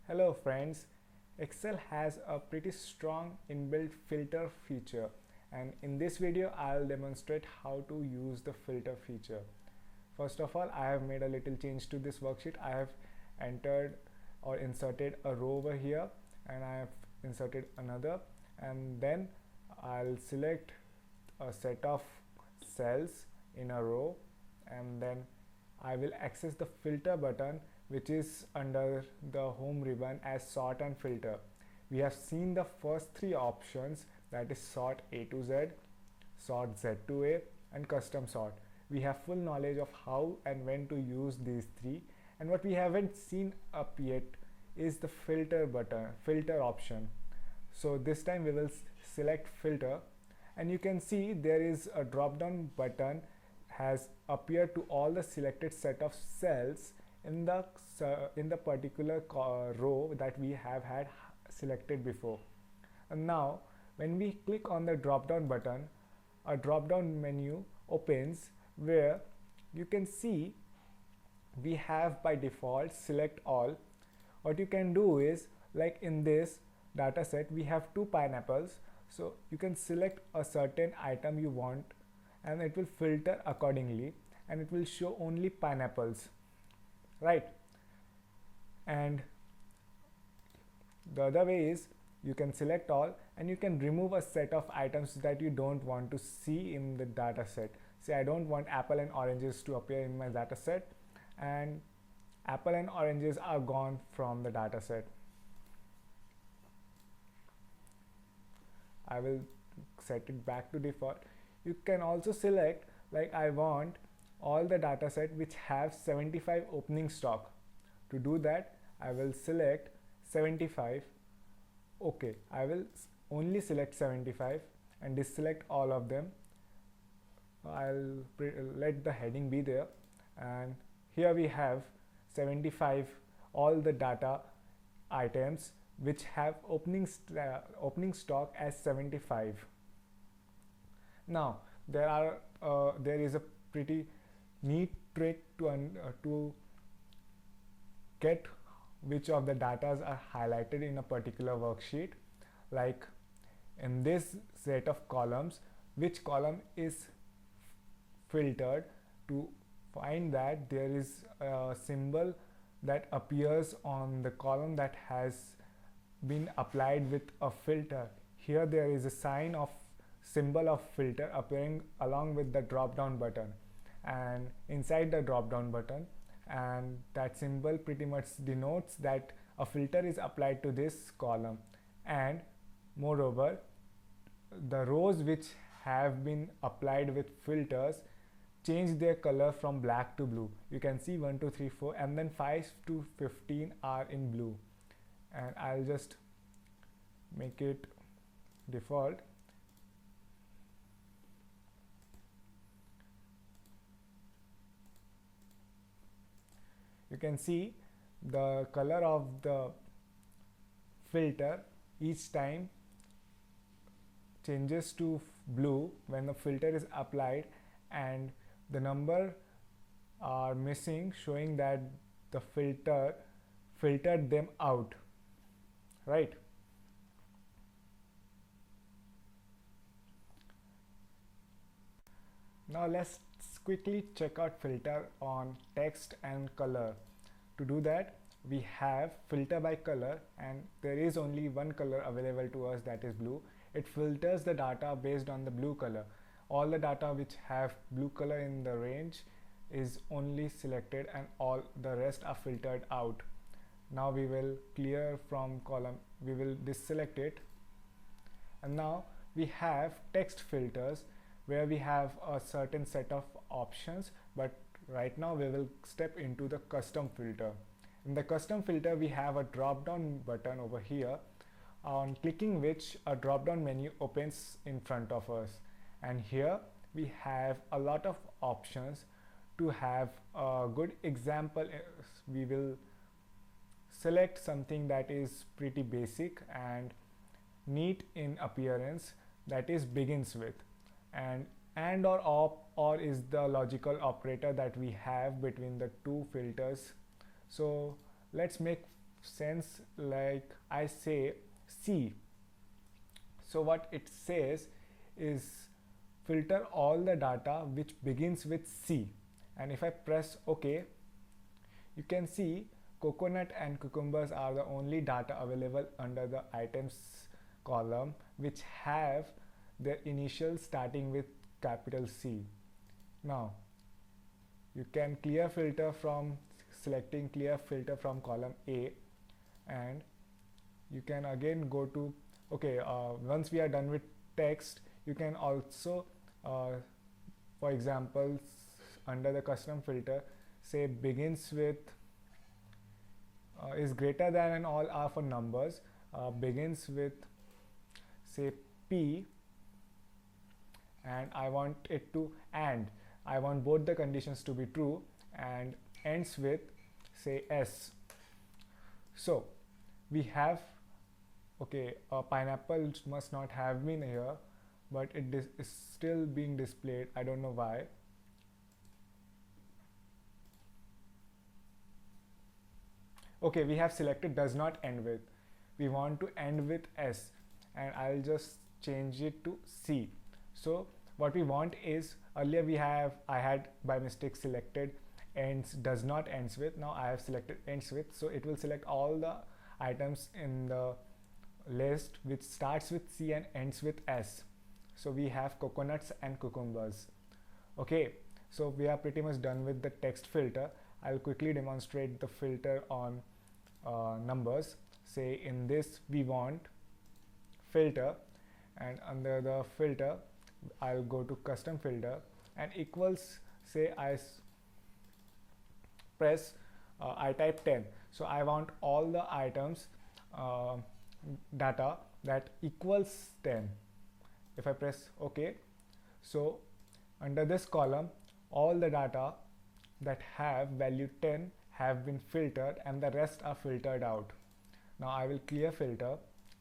Hello friends, Excel has a pretty strong inbuilt filter feature, and in this video I'll demonstrate how to use the filter feature. First of all, I have made a little change to this worksheet. I have entered or inserted a row over here and I have inserted another, and then I'll select a set of cells in a row, and then I will access the filter button, which is under the home ribbon as sort and filter. We have seen the first three options, that is sort A to Z, sort Z to A, and custom sort. We have full knowledge of how and when to use these three, and what we haven't seen up yet is the filter button, filter option. So this time we will select filter, and you can see there is a drop down button has appeared to all the selected set of cells in the particular row that we have had selected before. And now when we click on the drop down button, a drop down menu opens where you can see we have by default select all. What you can do is, like in this data set we have two pineapples, so you can select a certain item you want and it will filter accordingly and it will show only pineapples, right? And the other way is you can select all and you can remove a set of items that you don't want to see in the data set. Say I don't want apple and oranges to appear in my data set, and apple and oranges are gone from the data set. I will set it back to default. You can also select, like I want all the data set which have 75 opening stock. To do that, I will select 75. Okay, I will only select 75 and deselect all of them. I'll let the heading be there, and here we have 75 all the data items which have opening stock as 75. Now there is a pretty neat trick to get which of the datas are highlighted in a particular worksheet. Like in this set of columns, which column is filtered, to find that there is a symbol that appears on the column that has been applied with a filter. Here there is a sign of symbol of filter appearing along with the drop down button and inside the drop down button, and that symbol pretty much denotes that a filter is applied to this column. And moreover, the rows which have been applied with filters change their color from black to blue. You can see 1 2 3 4 and then 5 to 15 are in blue, and I'll just make it default. You can see the color of the filter each time changes to blue when the filter is applied, and the number are missing, showing that the filter filtered them out, right? Now let's quickly check out filter on text and color. To do that, we have filter by color, and there is only one color available to us, that is blue. It filters the data based on the blue color. All the data which have blue color in the range is only selected and all the rest are filtered out. Now we will clear from column, we will deselect it, and now we have text filters where we have a certain set of options, but right now we will step into the custom filter. In the custom filter we have a drop down button over here, on clicking which a drop down menu opens in front of us, and here we have a lot of options. To have a good example, we will select something that is pretty basic and neat in appearance, that is begins with, and or op or is the logical operator that we have between the two filters. So let's make sense like I say C. So what it says is filter all the data which begins with C, and if I press OK, you can see coconut and cucumbers are the only data available under the items column which have their initials starting with capital C. Now you can clear filter from selecting clear filter from column A, and you can again go to once we are done with text, you can also for example under the custom filter say begins with is greater than, and all are for numbers, begins with say P, and I want it to and I want both the conditions to be true, and ends with say S. So we have pineapple must not have been here, but it is still being displayed. I don't know why. Okay, we have selected does not end with. We want to end with S, and I'll just change it to C. So what we want is, earlier I had by mistake selected ends does not ends with. Now I have selected ends with, so it will select all the items in the list which starts with C and ends with S. So we have coconuts and cucumbers. Okay, so we are pretty much done with the text filter. I'll quickly demonstrate the filter on numbers. Say in this we want filter, and under the filter I'll go to custom filter, and equals, say I press I type 10. So I want all the items data that equals 10. If I press OK, so under this column all the data that have value 10 have been filtered, and the rest are filtered out. Now I will clear filter,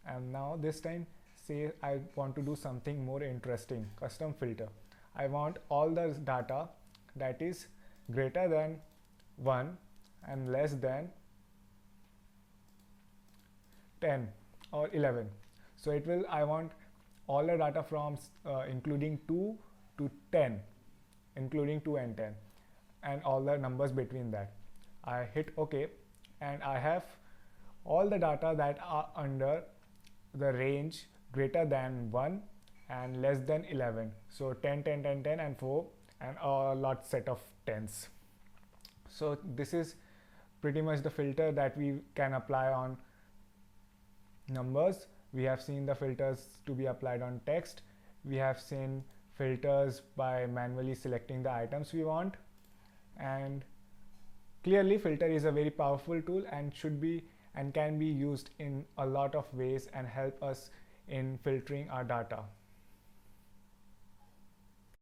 and now this time say I want to do something more interesting. Custom filter, I want all the data that is greater than 1 and less than 10 or 11. So it will, I want all the data from including 2 to 10, including 2 and 10, and all the numbers between that. I hit OK, and I have all the data that are under the range greater than 1 and less than 11. So 10, 10, 10, 10 and 4, and a lot set of 10s. So this is pretty much the filter that we can apply on numbers. We have seen the filters to be applied on text. We have seen filters by manually selecting the items we want, and clearly filter is a very powerful tool and should be and can be used in a lot of ways and help us in filtering our data.